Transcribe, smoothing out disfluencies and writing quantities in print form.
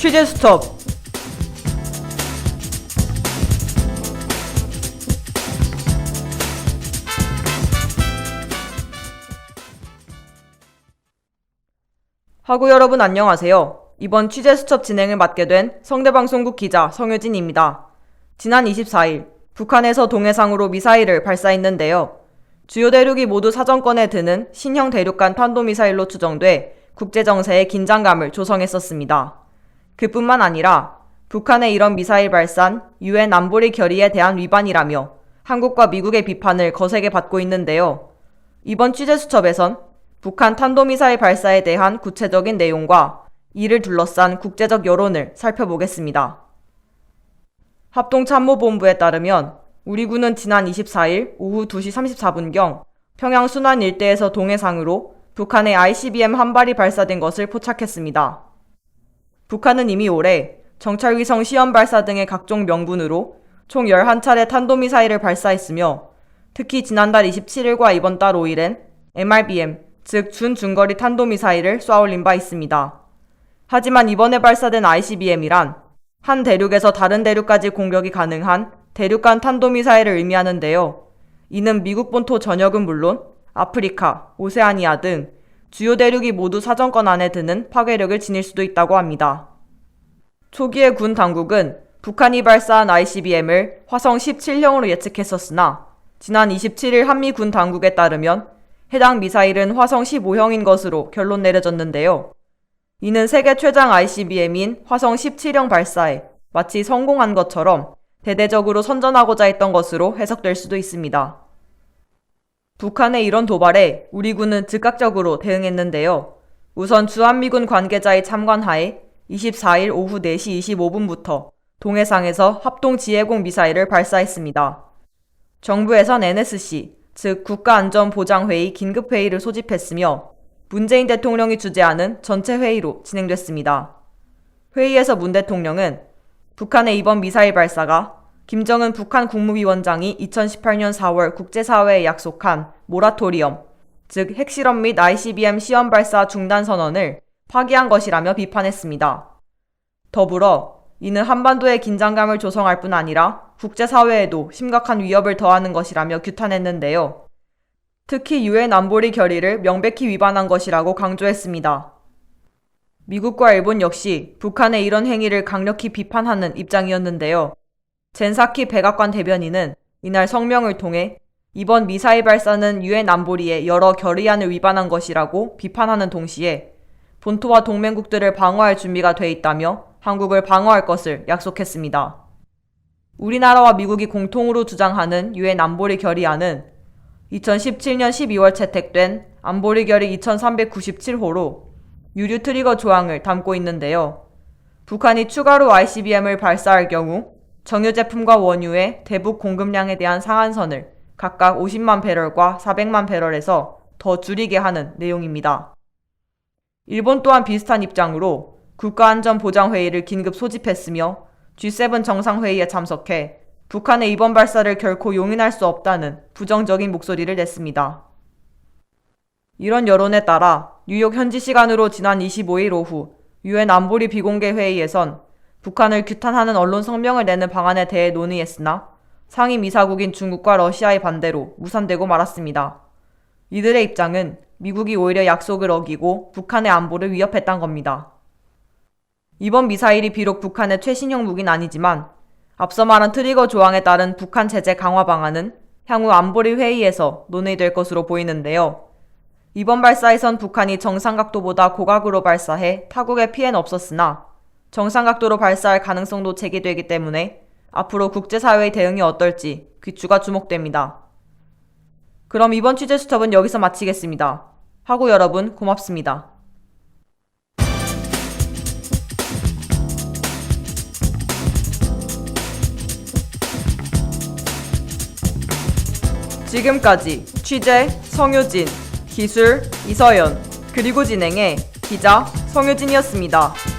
취재 스톱. 하구 여러분 안녕하세요. 이번 취재 수첩 진행을 맡게 된 성대방송국 기자 성효진입니다. 지난 24일 북한에서 동해상으로 미사일을 발사했는데요. 주요 대륙이 모두 사정권에 드는 신형 대륙간 탄도미사일로 추정돼 국제정세에 긴장감을 조성했었습니다. 그뿐만 아니라 북한의 이런 미사일 발사는 UN 안보리 결의에 대한 위반이라며 한국과 미국의 비판을 거세게 받고 있는데요. 이번 취재 수첩에선 북한 탄도미사일 발사에 대한 구체적인 내용과 이를 둘러싼 국제적 여론을 살펴보겠습니다. 합동참모본부에 따르면 우리 군은 지난 24일 오후 2시 34분경 평양 순안 일대에서 동해상으로 북한의 ICBM 한 발이 발사된 것을 포착했습니다. 북한은 이미 올해 정찰위성 시험 발사 등의 각종 명분으로 총 11차례 탄도미사일을 발사했으며 특히 지난달 27일과 이번 달 5일엔 MRBM, 즉 준중거리 탄도미사일을 쏴올린 바 있습니다. 하지만 이번에 발사된 ICBM이란 한 대륙에서 다른 대륙까지 공격이 가능한 대륙간 탄도미사일을 의미하는데요. 이는 미국 본토 전역은 물론 아프리카, 오세아니아 등 주요 대륙이 모두 사정권 안에 드는 파괴력을 지닐 수도 있다고 합니다. 초기에 군 당국은 북한이 발사한 ICBM을 화성 17형으로 예측했었으나 지난 27일 한미 군 당국에 따르면 해당 미사일은 화성 15형인 것으로 결론 내려졌는데요. 이는 세계 최장 ICBM인 화성 17형 발사에 마치 성공한 것처럼 대대적으로 선전하고자 했던 것으로 해석될 수도 있습니다. 북한의 이런 도발에 우리 군은 즉각적으로 대응했는데요. 우선 주한미군 관계자의 참관하에 24일 오후 4시 25분부터 동해상에서 합동지해공 미사일을 발사했습니다. 정부에선 NSC, 즉 국가안전보장회의 긴급회의를 소집했으며 문재인 대통령이 주재하는 전체 회의로 진행됐습니다. 회의에서 문 대통령은 북한의 이번 미사일 발사가 김정은 북한 국무위원장이 2018년 4월 국제사회에 약속한 모라토리엄, 즉 핵실험 및 ICBM 시험 발사 중단 선언을 파기한 것이라며 비판했습니다. 더불어 이는 한반도의 긴장감을 조성할 뿐 아니라 국제사회에도 심각한 위협을 더하는 것이라며 규탄했는데요. 특히 UN 안보리 결의를 명백히 위반한 것이라고 강조했습니다. 미국과 일본 역시 북한의 이런 행위를 강력히 비판하는 입장이었는데요. 젠사키 백악관 대변인은 이날 성명을 통해 이번 미사일 발사는 UN 안보리의 여러 결의안을 위반한 것이라고 비판하는 동시에 본토와 동맹국들을 방어할 준비가 돼 있다며 한국을 방어할 것을 약속했습니다. 우리나라와 미국이 공통으로 주장하는 UN 안보리 결의안은 2017년 12월 채택된 안보리 결의 2397호로 유류 트리거 조항을 담고 있는데요. 북한이 추가로 ICBM을 발사할 경우 정유 제품과 원유의 대북 공급량에 대한 상한선을 각각 50만 배럴과 400만 배럴에서 더 줄이게 하는 내용입니다. 일본 또한 비슷한 입장으로 국가안전보장회의를 긴급 소집했으며 G7 정상회의에 참석해 북한의 이번 발사를 결코 용인할 수 없다는 부정적인 목소리를 냈습니다. 이런 여론에 따라 뉴욕 현지 시간으로 지난 25일 오후 UN 안보리 비공개 회의에선 북한을 규탄하는 언론 성명을 내는 방안에 대해 논의했으나 상임이사국인 중국과 러시아의 반대로 무산되고 말았습니다. 이들의 입장은 미국이 오히려 약속을 어기고 북한의 안보를 위협했단 겁니다. 이번 미사일이 비록 북한의 최신형 무기는 아니지만 앞서 말한 트리거 조항에 따른 북한 제재 강화 방안은 향후 안보리 회의에서 논의될 것으로 보이는데요. 이번 발사에선 북한이 정상각도보다 고각으로 발사해 타국에 피해는 없었으나 정상각도로 발사할 가능성도 제기되기 때문에 앞으로 국제사회의 대응이 어떨지 귀추가 주목됩니다. 그럼 이번 취재 수첩은 여기서 마치겠습니다. 하구 여러분 고맙습니다. 지금까지 취재 성효진, 기술 이서연, 그리고 진행의 기자 성효진이었습니다.